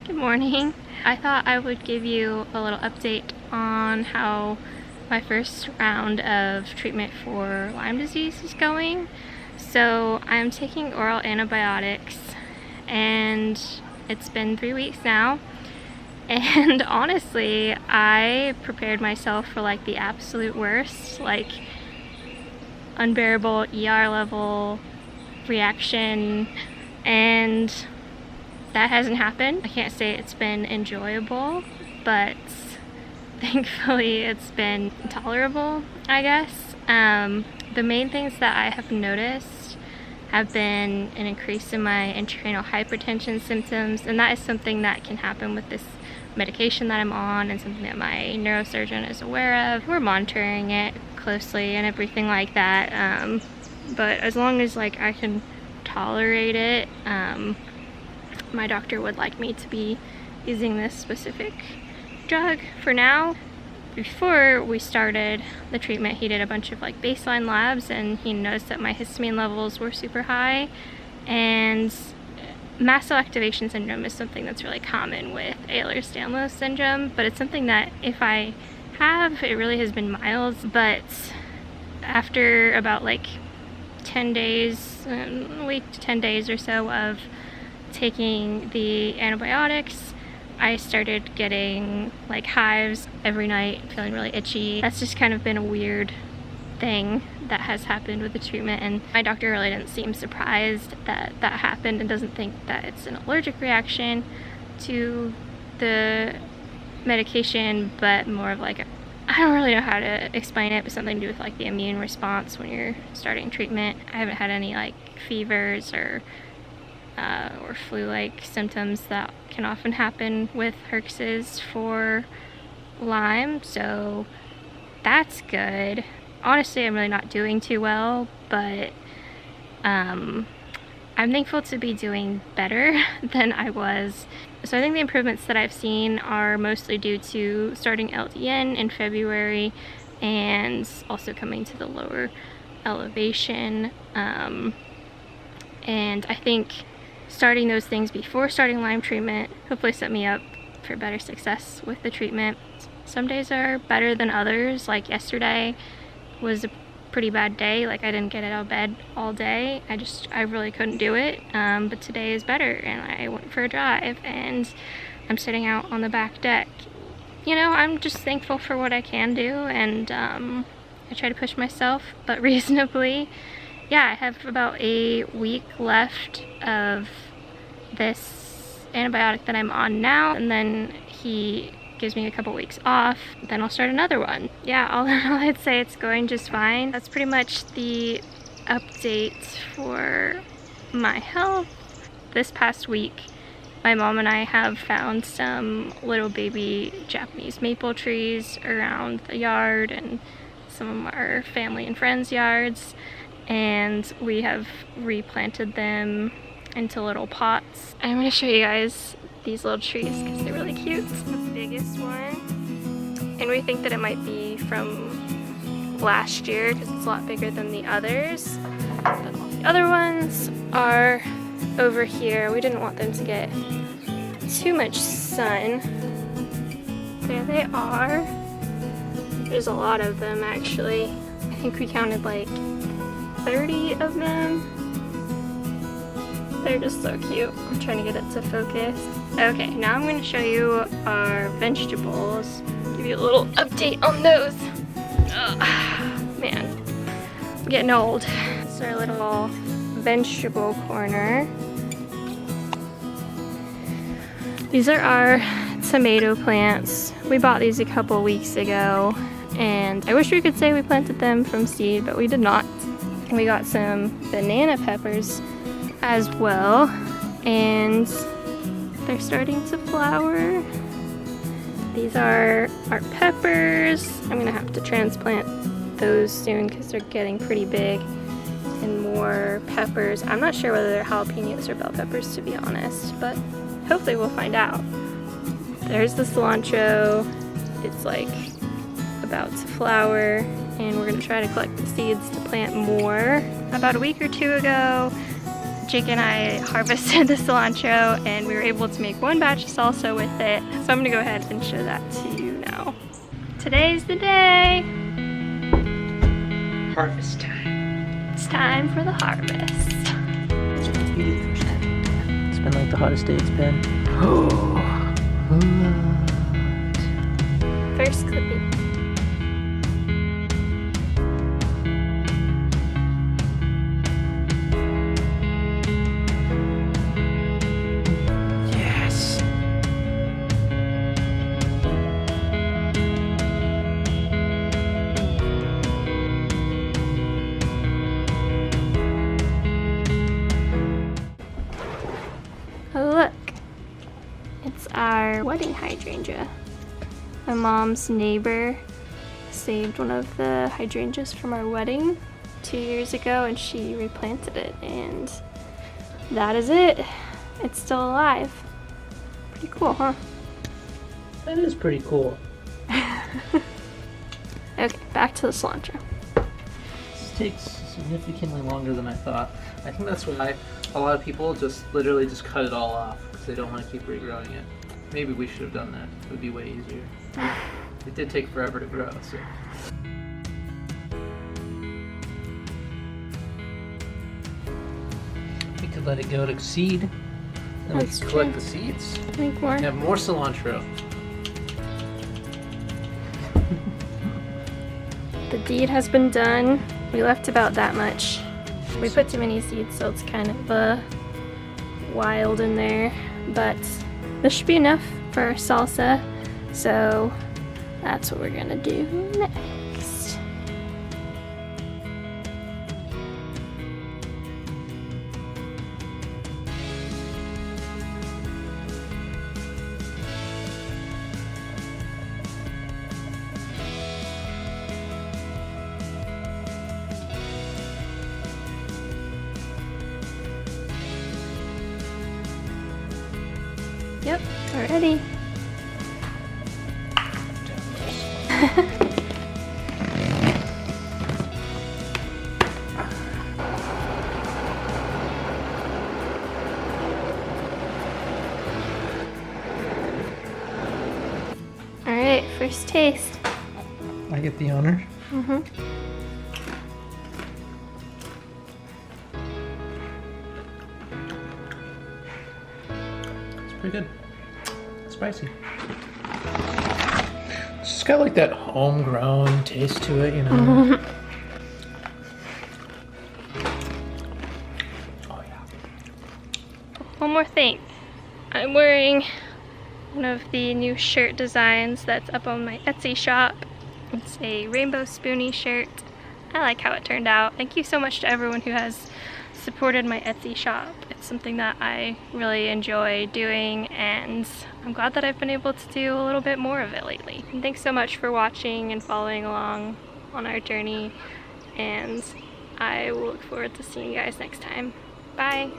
Good morning. I thought I would give you a little update on how my first round of treatment for Lyme disease is going. So I'm taking oral antibiotics and it's been 3 weeks now. And honestly, I prepared myself for like the absolute worst, like unbearable ER level reaction, and that hasn't happened. I can't say it's been enjoyable, but thankfully it's been tolerable, I guess. The main things that I have noticed have been an increase in my intracranial hypertension symptoms, and that is something that can happen with this medication that I'm on and something that my neurosurgeon is aware of. We're monitoring it closely and everything like that, but as long as like I can tolerate it, my doctor would like me to be using this specific drug for now. Before we started the treatment, he did a bunch of like baseline labs and he noticed that my histamine levels were super high, and mast cell activation syndrome is something that's really common with Ehlers Danlos syndrome, but it's something that if I have, it really has been mild. But after about like 10 days, a week to 10 days or so of taking the antibiotics, I started getting like hives every night, feeling really itchy. That's just kind of been a weird thing that has happened with the treatment, and my doctor really didn't seem surprised that that happened and doesn't think that it's an allergic reaction to the medication, but more of like I don't really know how to explain it, but something to do with like the immune response when you're starting treatment. I haven't had any like fevers or flu-like symptoms that can often happen with Herx's for Lyme, so that's good. Honestly, I'm really not doing too well, but I'm thankful to be doing better than I was. So I think the improvements that I've seen are mostly due to starting LDN in February and also coming to the lower elevation. And I think starting those things before starting Lyme treatment hopefully set me up for better success with the treatment. Some days are better than others. Like yesterday was a pretty bad day. Like I didn't get out of bed all day. I really couldn't do it. But today is better, and I went for a drive and I'm sitting out on the back deck. You know, I'm just thankful for what I can do, and I try to push myself, but reasonably. Yeah, I have about a week left of this antibiotic that I'm on now, and then he gives me a couple weeks off, then I'll start another one. Yeah, all in all, I'd say it's going just fine. That's pretty much the update for my health. This past week, my mom and I have found some little baby Japanese maple trees around the yard and some of our family and friends' yards, and we have replanted them into little pots. I'm going to show you guys these little trees because they're really cute. The biggest one, and we think that it might be from last year because it's a lot bigger than the others. But all the other ones are over here. We didn't want them to get too much sun. There they are. There's a lot of them actually. I think we counted like 30 of them. They're just so cute. I'm trying to get it to focus. Okay, now I'm going to show you our vegetables. Give you a little update on those. Ugh, man, I'm getting old. This is our little vegetable corner. These are our tomato plants. We bought these a couple weeks ago, and I wish we could say we planted them from seed, but we did not. We got some banana peppers as well, and they're starting to flower. These are our peppers. I'm gonna have to transplant those soon because they're getting pretty big. And more peppers. I'm not sure whether they're jalapenos or bell peppers, to be honest, but hopefully we'll find out. There's the cilantro. It's like about to flower, and we're gonna try to collect the seeds to plant more. About a week or two ago, Jake and I harvested the cilantro and we were able to make one batch of salsa with it. So I'm gonna go ahead and show that to you now. Today's the day. Harvest time. It's time for the harvest. It's been like the hottest day it's been. First clipping. Yes. Oh look, it's our wedding hydrangea. My mom's neighbor saved one of the hydrangeas from our wedding 2 years ago and she replanted it, and that is it. It's still alive. Pretty cool, huh? That is pretty cool. Okay, back to the cilantro. This takes significantly longer than I thought. I think that's why a lot of people just literally just cut it all off because they don't want to keep regrowing it. Maybe we should have done that. It would be way easier. It did take forever to grow, so. We could let it go to seed. Then That's we could collect true. the seeds. Make more. We have more cilantro. The deed has been done. We left about that much. We put too many seeds, so it's kind of wild in there. But this should be enough for our salsa. So that's what we're gonna do next. Yep, we're ready. Alright, first taste. I get the honor. Mm-hmm. It's pretty good. Spicy. It's just got like that homegrown taste to it, you know? Mm-hmm. Oh yeah. One more thing. I'm wearing one of the new shirt designs that's up on my Etsy shop. It's a rainbow spoonie shirt. I like how it turned out. Thank you so much to everyone who has supported my Etsy shop. It's something that I really enjoy doing, and I'm glad that I've been able to do a little bit more of it lately. And thanks so much for watching and following along on our journey, and I will look forward to seeing you guys next time. Bye!